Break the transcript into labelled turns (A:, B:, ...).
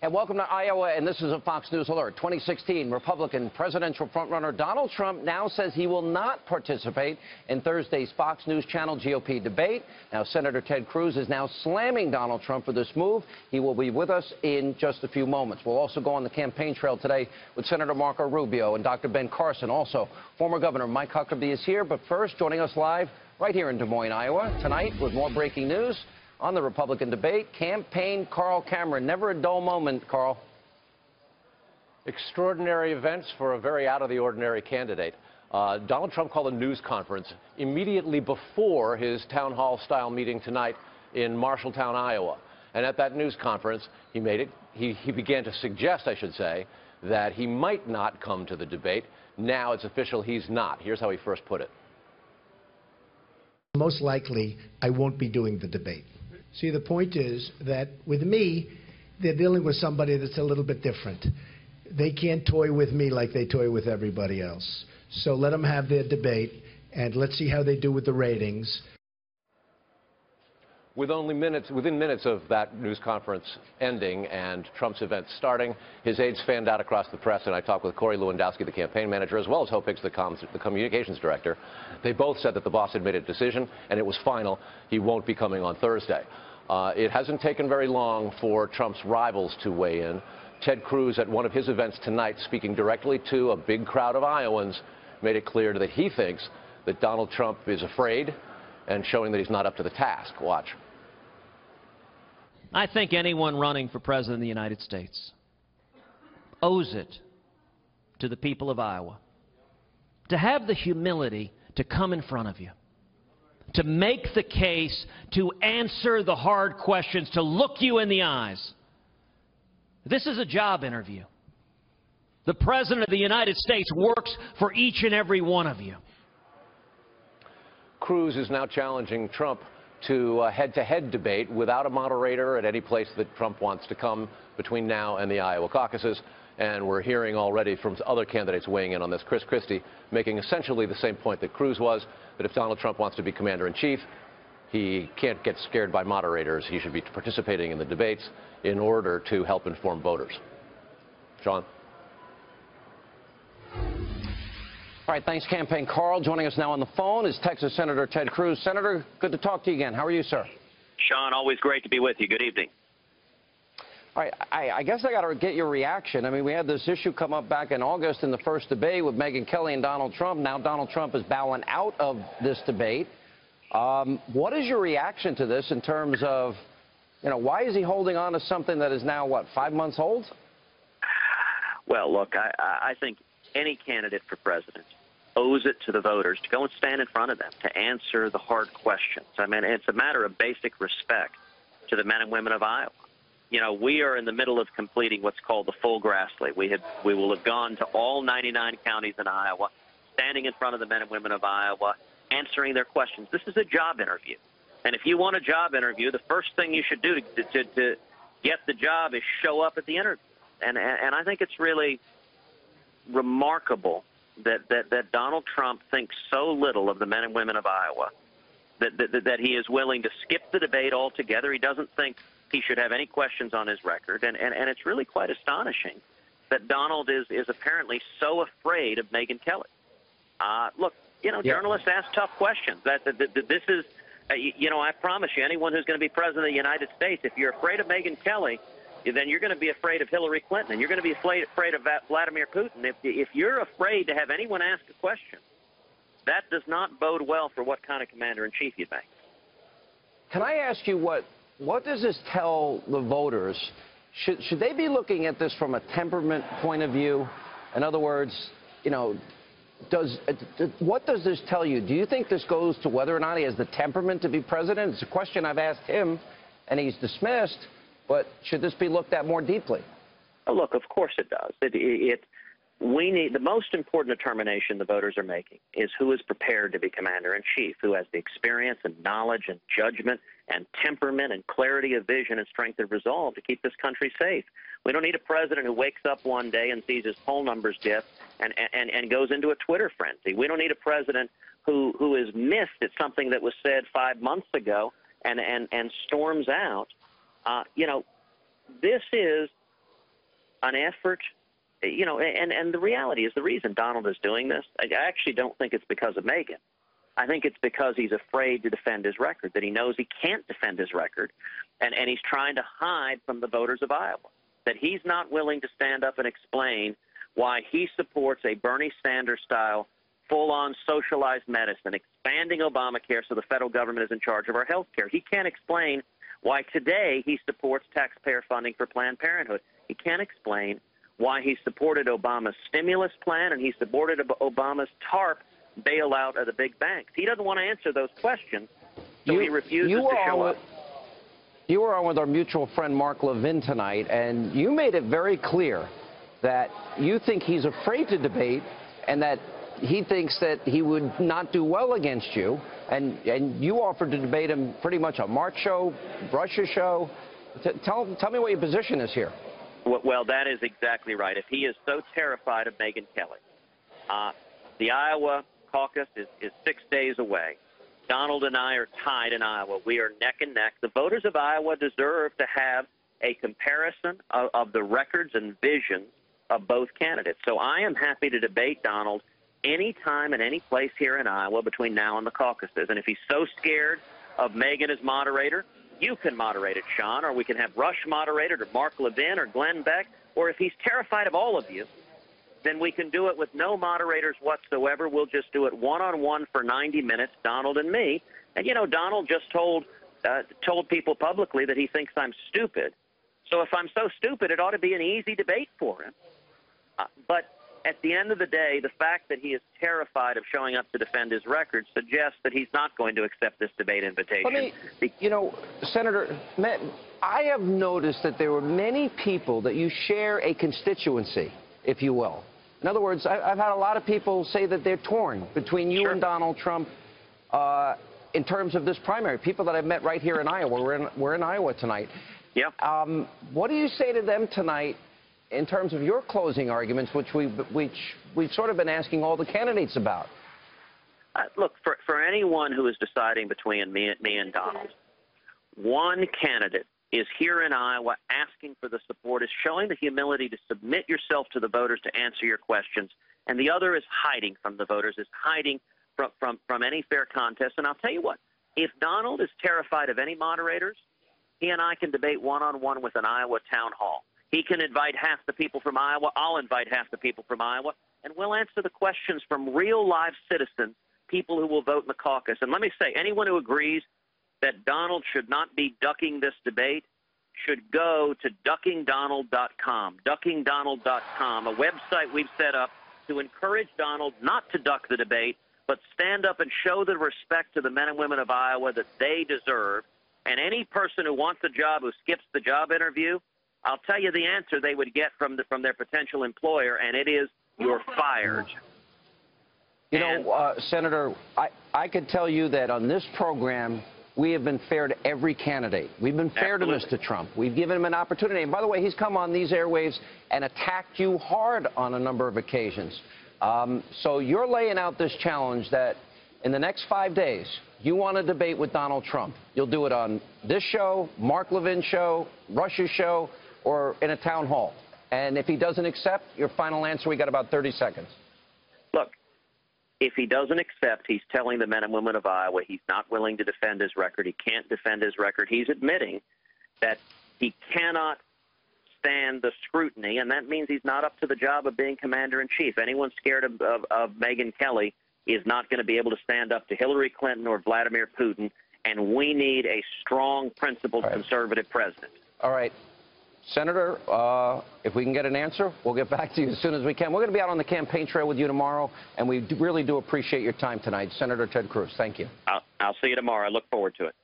A: And welcome to Iowa, and this is a Fox News Alert. 2016 Republican presidential frontrunner Donald Trump now says he will not participate in Thursday's Fox News Channel GOP debate. Now, Senator Ted Cruz is now slamming Donald Trump for this move. He will be with us in just a few moments. We'll also go on the campaign trail today with Senator Marco Rubio and Dr. Ben Carson. Also, former Governor Mike Huckabee is here. But first, joining us live right here in Des Moines, Iowa, tonight with more breaking news on the Republican debate, campaign Carl Cameron. Never a dull moment, Carl.
B: Extraordinary events for a very out-of-the-ordinary candidate. Donald Trump called a news conference immediately before his town hall-style meeting tonight in Marshalltown, Iowa. And at that news conference, he began to suggest, I should say, that he might not come to the debate. Now it's official he's not. Here's how he first put it.
C: Most likely, I won't be doing the debate. See, the point is that with me, they're dealing with somebody that's a little bit different. They can't toy with me like they toy with everybody else. So let them have their debate, and let's see how they do with the ratings.
B: Within minutes of that news conference ending and Trump's event starting, his aides fanned out across the press, and I talked with Corey Lewandowski, the campaign manager, as well as Hope Hicks, the communications director. They both said that the boss had made a decision, and it was final. He won't be coming on Thursday. It hasn't taken very long for Trump's rivals to weigh in. Ted Cruz, at one of his events tonight, speaking directly to a big crowd of Iowans, made it clear that he thinks that Donald Trump is afraid and showing that he's not up to the task. Watch.
D: I think anyone running for president of the United States owes it to the people of Iowa to have the humility to come in front of you, to make the case, to answer the hard questions, to look you in the eyes. This is a job interview. The President of the United States works for each and every one of you.
B: Cruz is now challenging Trump to a head-to-head debate without a moderator at any place that Trump wants to come between now and the Iowa caucuses. And we're hearing already from other candidates weighing in on this. Chris Christie making essentially the same point that Cruz was, that if Donald Trump wants to be commander-in-chief, he can't get scared by moderators. He should be participating in the debates in order to help inform voters. Sean?
A: All right, thanks, campaign Carl. Joining us now on the phone is Texas Senator Ted Cruz. Senator, good to talk to you again. How are you, sir?
E: Sean, always great to be with you. Good evening.
A: All right, I guess I got to get your reaction. I mean, we had this issue come up back in August in the first debate with Megyn Kelly and Donald Trump. Now Donald Trump is bowing out of this debate. What is your reaction to this in terms of, why is he holding on to something that is now, what, 5 months old?
E: Well, look, I think any candidate for president owes it to the voters to go and stand in front of them, to answer the hard questions. I mean, it's a matter of basic respect to the men and women of Iowa. We are in the middle of completing what's called the full Grassley. We will have gone to all 99 counties in Iowa, standing in front of the men and women of Iowa, answering their questions. This is a job interview. And if you want a job interview, the first thing you should do to get the job is show up at the interview. And I think it's really remarkable that Donald Trump thinks so little of the men and women of Iowa that he is willing to skip the debate altogether. He doesn't think he should have any questions on his record. And it's really quite astonishing that Donald is apparently so afraid of Megyn Kelly. Look, journalists ask tough questions. This is, I promise you, anyone who's going to be president of the United States, if you're afraid of Megyn Kelly, then you're going to be afraid of Hillary Clinton, and you're going to be afraid of Vladimir Putin. If you're afraid to have anyone ask a question, that does not bode well for what kind of commander-in-chief you'd make.
A: Can I ask you what does this tell the voters? Should they be looking at this from a temperament point of view? In other words, what does this tell you? Do you think this goes to whether or not he has the temperament to be president? It's a question I've asked him, and he's dismissed. But should this be looked at more deeply?
E: Oh, look, of course it does. We need the most important determination the voters are making is who is prepared to be commander-in-chief, who has the experience and knowledge and judgment and temperament and clarity of vision and strength of resolve to keep this country safe. We don't need a president who wakes up one day and sees his poll numbers dip and goes into a Twitter frenzy. We don't need a president who is missed at something that was said 5 months ago and storms out. This is an effort, and the reality is the reason Donald is doing this, I actually don't think it's because of Megyn. I think it's because he's afraid to defend his record, that he knows he can't defend his record, and he's trying to hide from the voters of Iowa, that he's not willing to stand up and explain why he supports a Bernie Sanders-style full-on socialized medicine, expanding Obamacare so the federal government is in charge of our health care. He can't explain why today he supports taxpayer funding for Planned Parenthood. He can't explain why he supported Obama's stimulus plan and he supported Obama's TARP bailout of the big banks. He doesn't want to answer those questions, so he refuses to show up.
A: You were on with our mutual friend Mark Levin tonight, and you made it very clear that you think he's afraid to debate and that he thinks that he would not do well against you, and you offered to debate him pretty much on Mark's show, Rush's show. Tell me what your position is here.
E: Well, that is exactly right. If he is so terrified of Megyn Kelly, the Iowa caucus is 6 days away. Donald and I are tied in Iowa. We are neck and neck. The voters of Iowa deserve to have a comparison of the records and visions of both candidates. So I am happy to debate Donald anytime and any place here in Iowa between now and the caucuses. And if he's so scared of Megyn as moderator, you can moderate it, Sean, or we can have Rush moderate it, or Mark Levin, or Glenn Beck. Or if he's terrified of all of you, then we can do it with no moderators whatsoever. We'll just do it one-on-one for 90 minutes, Donald and me. And, Donald just told people publicly that he thinks I'm stupid. So if I'm so stupid, it ought to be an easy debate for him. But at the end of the day, the fact that he is terrified of showing up to defend his record suggests that he's not going to accept this debate invitation.
A: Senator, I have noticed that there were many people that you share a constituency, if you will. In other words, I've had a lot of people say that they're torn between you and Donald Trump in terms of this primary. People that I've met right here in Iowa. We're in Iowa tonight.
E: Yep.
A: What do you say to them tonight in terms of your closing arguments, which we've sort of been asking all the candidates about?
E: Look, for anyone who is deciding between me and Donald, one candidate is here in Iowa asking for the support, is showing the humility to submit yourself to the voters to answer your questions, and the other is hiding from the voters, is hiding from any fair contest. And I'll tell you what, if Donald is terrified of any moderators, he and I can debate one-on-one with an Iowa town hall. He can invite half the people from Iowa. I'll invite half the people from Iowa. And we'll answer the questions from real live citizens, people who will vote in the caucus. And let me say, anyone who agrees that Donald should not be ducking this debate should go to duckingdonald.com, duckingdonald.com, a website we've set up to encourage Donald not to duck the debate, but stand up and show the respect to the men and women of Iowa that they deserve. And any person who wants a job who skips the job interview, I'll tell you the answer they would get from their potential employer, and it is, you're fired.
A: Senator, I could tell you that on this program, we have been fair to every candidate. We've been fair to Mr. Trump. We've given him an opportunity. And by the way, he's come on these airwaves and attacked you hard on a number of occasions. So you're laying out this challenge that in the next 5 days, you want to debate with Donald Trump. You'll do it on this show, Mark Levin's show, Rush's show, or in a town hall. And if he doesn't accept, your final answer, we got about 30 seconds.
E: Look, if he doesn't accept, he's telling the men and women of Iowa he's not willing to defend his record. He can't defend his record. He's admitting that he cannot stand the scrutiny, and that means he's not up to the job of being commander-in-chief. Anyone scared of Megyn Kelly is not going to be able to stand up to Hillary Clinton or Vladimir Putin, and we need a strong, principled, conservative president.
A: All right. Senator, if we can get an answer, we'll get back to you as soon as we can. We're going to be out on the campaign trail with you tomorrow, and we really do appreciate your time tonight. Senator Ted Cruz, thank you.
E: I'll see you tomorrow. I look forward to it.